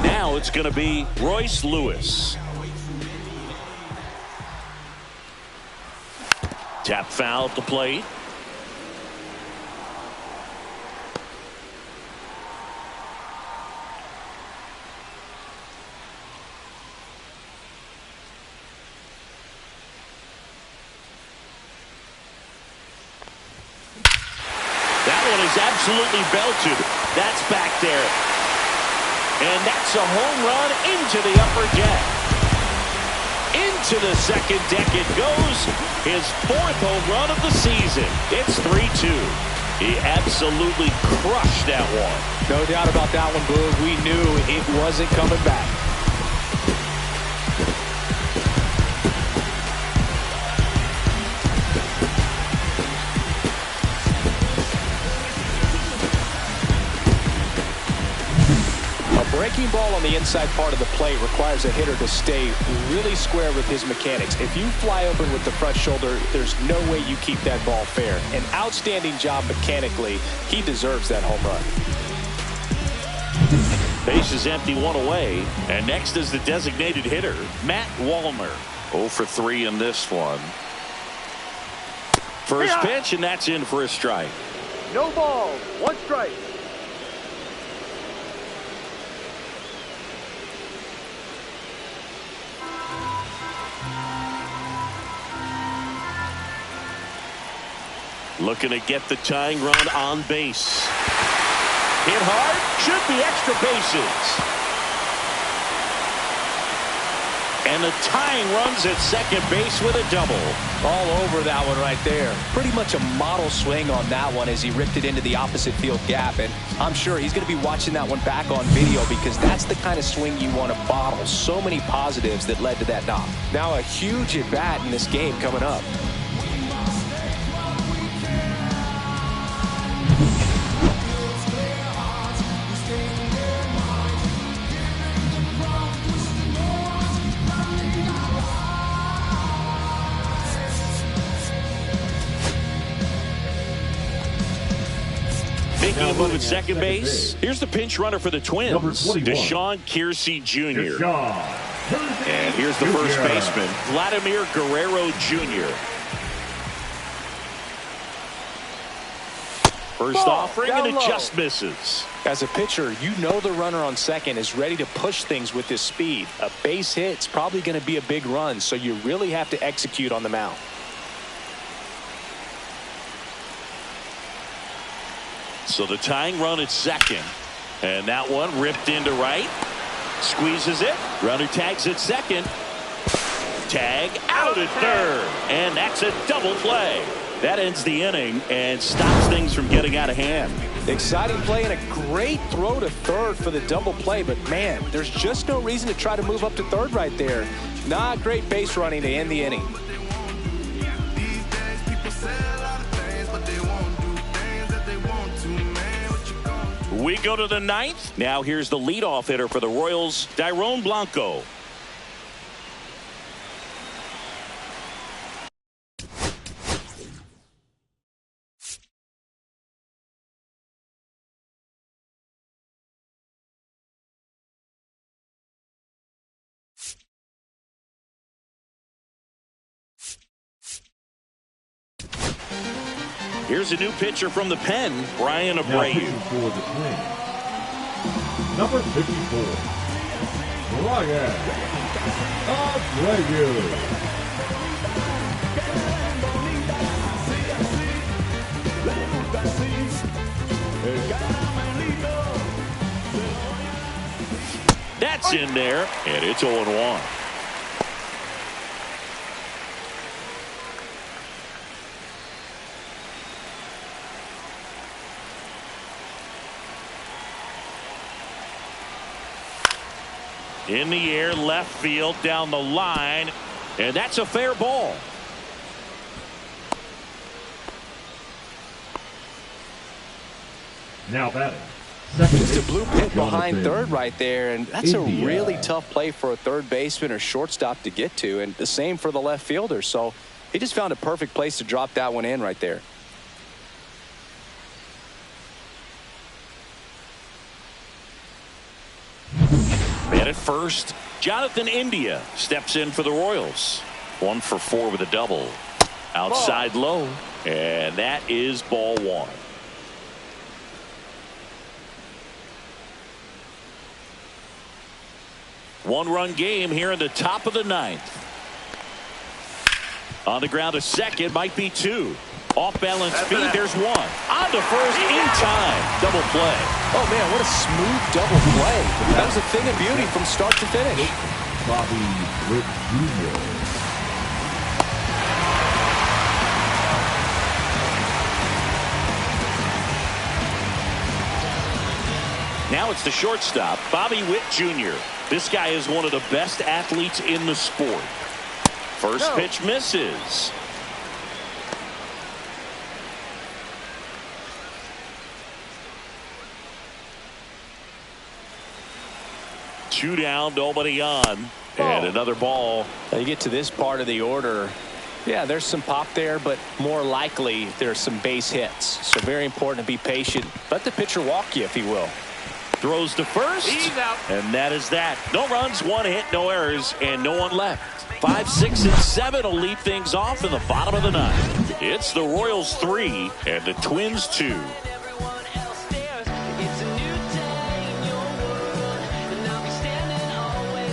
Now it's going to be Royce Lewis. Tap foul at the plate. Absolutely belted. That's back there. And that's a home run into the upper deck. Into the second deck it goes. His 4th home run of the season. It's 3-2. He absolutely crushed that one. No doubt about that one, Boog. We knew it wasn't coming back. Breaking ball on the inside part of the plate requires a hitter to stay really square with his mechanics. If you fly open with the front shoulder, there's no way you keep that ball fair. An outstanding job mechanically. He deserves that home run. Base is empty, 1 away. And next is the designated hitter, Matt Wallner. 0 for 3 in this one. First pitch, and that's in for a strike. No ball, 1 strike. Looking to get the tying run on base. Hit hard, should be extra bases. And the tying runs at second base with a double. All over that one right there. Pretty much a model swing on that one as he ripped it into the opposite field gap. And I'm sure he's going to be watching that one back on video because that's the kind of swing you want to bottle. So many positives that led to that knock. Now a huge at-bat in this game coming up. Making a move at second base. Here's the pinch runner for the Twins, Deshaun Kiersey Jr. And here's the first baseman, Vladimir Guerrero Jr. First offering, and it just misses. As a pitcher, you know the runner on second is ready to push things with his speed. A base hit's probably going to be a big run, so you really have to execute on the mound. So the tying run at second. And that one ripped into right. Squeezes it. Runner tags at second. Tag out at third. And that's a double play. That ends the inning and stops things from getting out of hand. Exciting play and a great throw to third for the double play. But, man, there's just no reason to try to move up to third right there. Not great base running to end the inning. We go to the ninth. Now here's the leadoff hitter for the Royals, Dairon Blanco. Here's a new pitcher from the pen, Brian Abreu. For the Twins, number 54, Brian Abreu. That's in there, and it's 0-1. In the air, left field, down the line, and that's a fair ball. Now batting. Just a blue pit behind third right there, and that's a really tough play for a third baseman or shortstop to get to, and the same for the left fielder. So he just found a perfect place to drop that one in right there. Man at first, Jonathan India steps in for the Royals. 1 for 4 with a double. Outside low, and that is ball one. One-run game here in the top of the ninth. On the ground to second, might be 2. Off-balance speed, there's 1. On to first in time. Double play. Oh, man, what a smooth double play. That was a thing of beauty from start to finish. Bobby Witt Jr. Now it's the shortstop, Bobby Witt Jr. This guy is one of the best athletes in the sport. First pitch misses. Two down, nobody on, and another ball. Now you get to this part of the order. Yeah, there's some pop there, but more likely there's some base hits. So very important to be patient. Let the pitcher walk you, if he will. Throws to first. He's out. And that is that. No runs, 1 hit, no errors, and no one left. 5, 6, and 7 will lead things off in the bottom of the ninth. It's the Royals 3 and the Twins 2.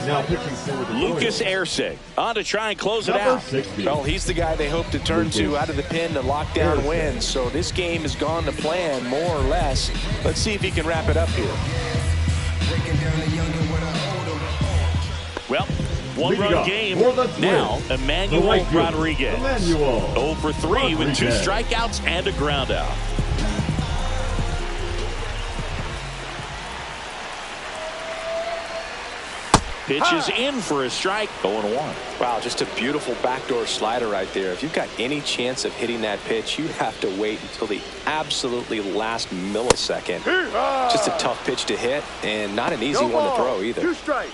Now pitching for the Lucas Erceg on to try and close it out. 60. Well, he's the guy they hope to turn to out of the pen to lock down wins. So this game has gone to plan, more or less. Let's see if he can wrap it up here. Well, One-run game. Now, Emmanuel Rodriguez. 0 for 3 with 2 strikeouts and a ground out. Pitch is in for a strike. 0-1. Wow, just a beautiful backdoor slider right there. If you've got any chance of hitting that pitch, you have to wait until the absolutely last millisecond. Just a tough pitch to hit and not an easy one to throw either. 2 strikes.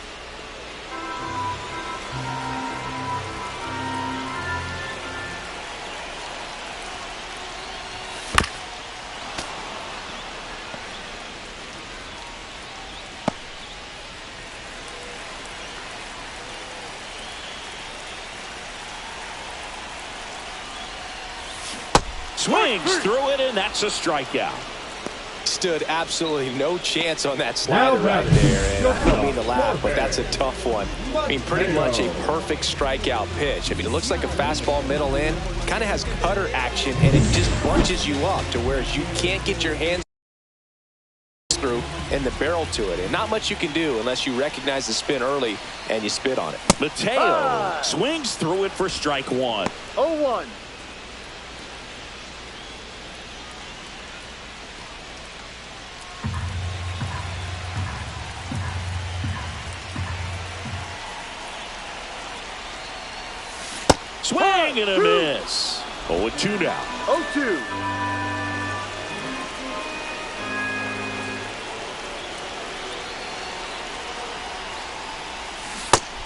Swings through it, and that's a strikeout. Stood absolutely no chance on that slider right there. And I don't mean to laugh, but that's a tough one. I mean, pretty much a perfect strikeout pitch. I mean, it looks like a fastball middle in. Kind of has cutter action, and it just bunches you up to where you can't get your hands through and the barrel to it. And not much you can do unless you recognize the spin early and you spit on it. Mateo swings through it for strike 1. 0-1. Swing and a miss. 0-2 now. 0-2.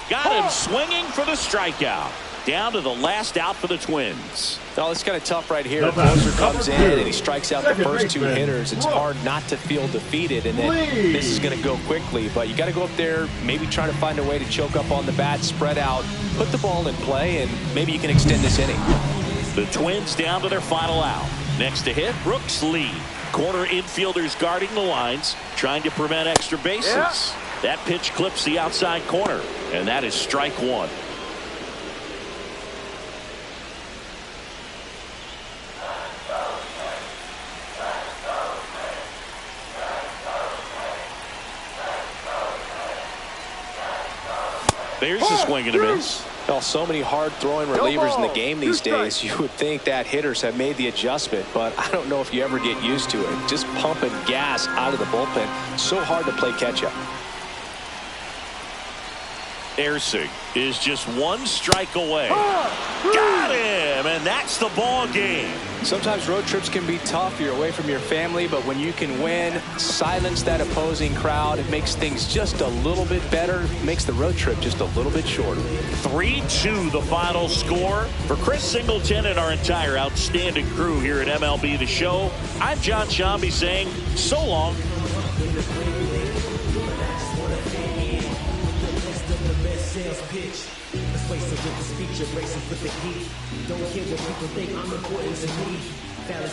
Got him swinging for the strikeout. Down to the last out for the Twins. Oh, it's kind of tough right here. Closer comes in and he strikes out the first 2 hitters. It's hard not to feel defeated, and then this is going to go quickly. But you got to go up there, maybe try to find a way to choke up on the bat, spread out, put the ball in play, and maybe you can extend this inning. The Twins down to their final out. Next to hit, Brooks Lee. Corner infielders guarding the lines, trying to prevent extra bases. Yeah. That pitch clips the outside corner, and that is strike 1. There's a swing and a miss. Well, so many hard-throwing relievers in the game these days, you would think that hitters have made the adjustment, but I don't know if you ever get used to it. Just pumping gas out of the bullpen. So hard to play catch-up. Ersig is just 1 strike away. Got him, and that's the ball game. Sometimes road trips can be tough. You're away from your family, but when you can win, silence that opposing crowd, it makes things just a little bit better, makes the road trip just a little bit shorter. 3-2 the final score. For Chris Singleton and our entire outstanding crew here at MLB The Show, I'm John Shambi saying so long. Sales pitch. Persuasive with the speech, abrasive with the heat. Don't care what people think, I'm important to me. Fallacy.